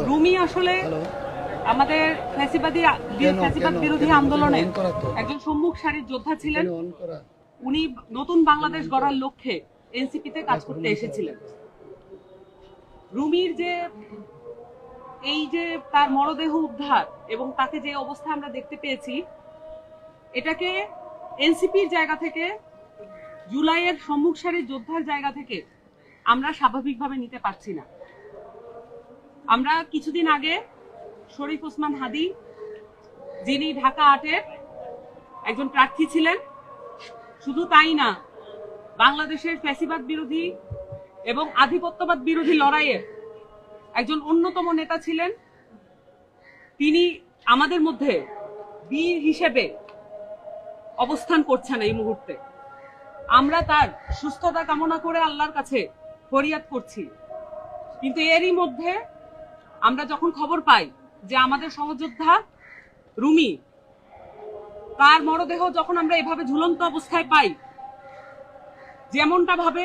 রুমি আসলে আমাদের ফ্যাসিবাদ বিরোধী আন্দোলনে একজন সম্মুখ সারির যোদ্ধা ছিলেন। উনি নতুন বাংলাদেশ গড়ার লক্ষ্যে এনসিপিতে কাজ করতে এসেছিলেন। রুমির যে তার মরদেহ উদ্ধার এবং তাকে যে অবস্থা আমরা দেখতে পেয়েছি, এটাকে এনসিপির জায়গা থেকে, জুলাইয়ের সম্মুখ সারির যোদ্ধার জায়গা থেকে আমরা স্বাভাবিকভাবে নিতে পারছি না। আমরা কিছুদিন আগে শরীফ ওসমান হাদি, যিনি ঢাকা ৮-এর একজন প্রার্থী ছিলেন, শুধু তাই না, বাংলাদেশের ফ্যাসিবাদ বিরোধী এবং আধিপত্যবাদ বিরোধী লড়াইয়ের একজন অন্যতম নেতা ছিলেন। তিনি আমাদের মধ্যে বীর হিসেবে অবস্থান করছেন এই মুহূর্তে। আমরা তার সুস্থতা কামনা করে আল্লাহর কাছে ফরিয়াদ করছি। কিন্তু এরই মধ্যে আমরা যখন খবর পাই যে আমাদের সহযোদ্ধা রুমি, তার মরদেহ যখন আমরা এভাবে ঝুলন্ত অবস্থায় পাই, যেমনটা ভাবে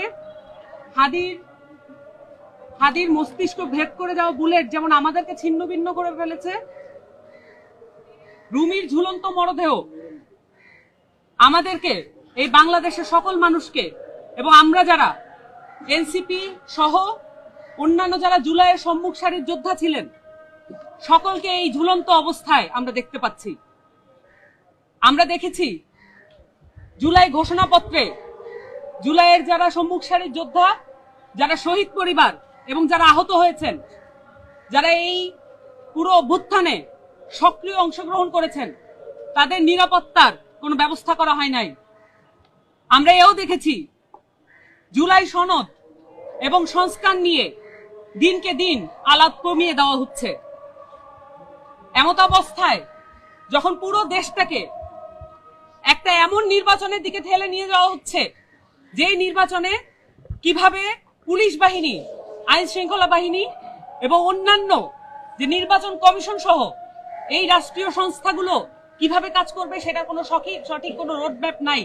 হাদির মস্তিষ্ক ভেদ করে যাওয়া বুলেট যেমন আমাদেরকে ছিন্ন ভিন্ন করে ফেলেছে, রুমির ঝুলন্ত মরদেহ আমাদেরকে, এই বাংলাদেশের সকল মানুষকে, এবং আমরা যারা এনসিপি সহ অন্যান্য যারা জুলাইয়ের সম্মুখ সারির যোদ্ধা ছিলেন, সকলকে এই ঝুলন্ত অবস্থায় আমরা দেখতে পাচ্ছি। আমরা দেখেছি জুলাই ঘোষণাপত্রে জুলাইয়ের যারা সম্মুখ সারির যোদ্ধা, যারা শহীদ পরিবার এবং যারা আহত হয়েছেন, যারা এই পুরো অভ্যুত্থানে সক্রিয় অংশগ্রহণ করেছেন, তাদের নিরাপত্তার কোনো ব্যবস্থা করা হয় নাই। আমরা এও দেখেছি জুলাই সনদ এবং সংস্কার নিয়ে দিনকে দিন আলাপ কমিয়ে দেওয়া হচ্ছে। এমত অবস্থায় যখন পুরো দেশটাকে একটা এমন নির্বাচনের দিকে ঠেলে নিয়ে যাওয়া হচ্ছে, যে নির্বাচনে কিভাবে পুলিশ বাহিনী, আইন শৃঙ্খলা বাহিনী এবং অন্যান্য যে নির্বাচন কমিশন সহ এই রাষ্ট্রীয় সংস্থাগুলো কিভাবে কাজ করবে সেটার কোনো সঠিক কোনো রোডম্যাপ নাই।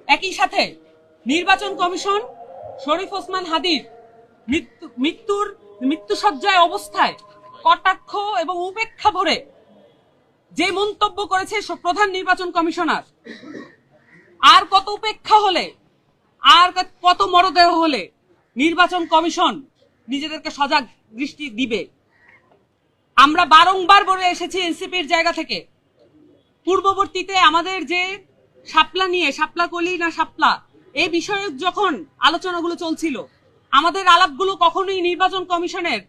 একই সাথে নির্বাচন কমিশন শরীফ ওসমান হাদির মৃত্যুসজ্জায় অবস্থায় কটাক্ষ এবং উপেক্ষা ভরে যে মন্তব্য করেছে প্রধান নির্বাচন কমিশনার, আর কত উপেক্ষা হলে, আর কত মরদেহ হলে নির্বাচন কমিশন নিজেদেরকে সজাগ দৃষ্টি দিবে? আমরা বারংবার বলে এসেছি এনসিপির জায়গা থেকে, পূর্ববর্তীতে আমাদের যে শাপলা কলি না শাপলা, এই বিষয়ে যখন আলোচনাগুলো চলছিল, আমাদের আলাপগুলো কখনোই নির্বাচন কমিশনের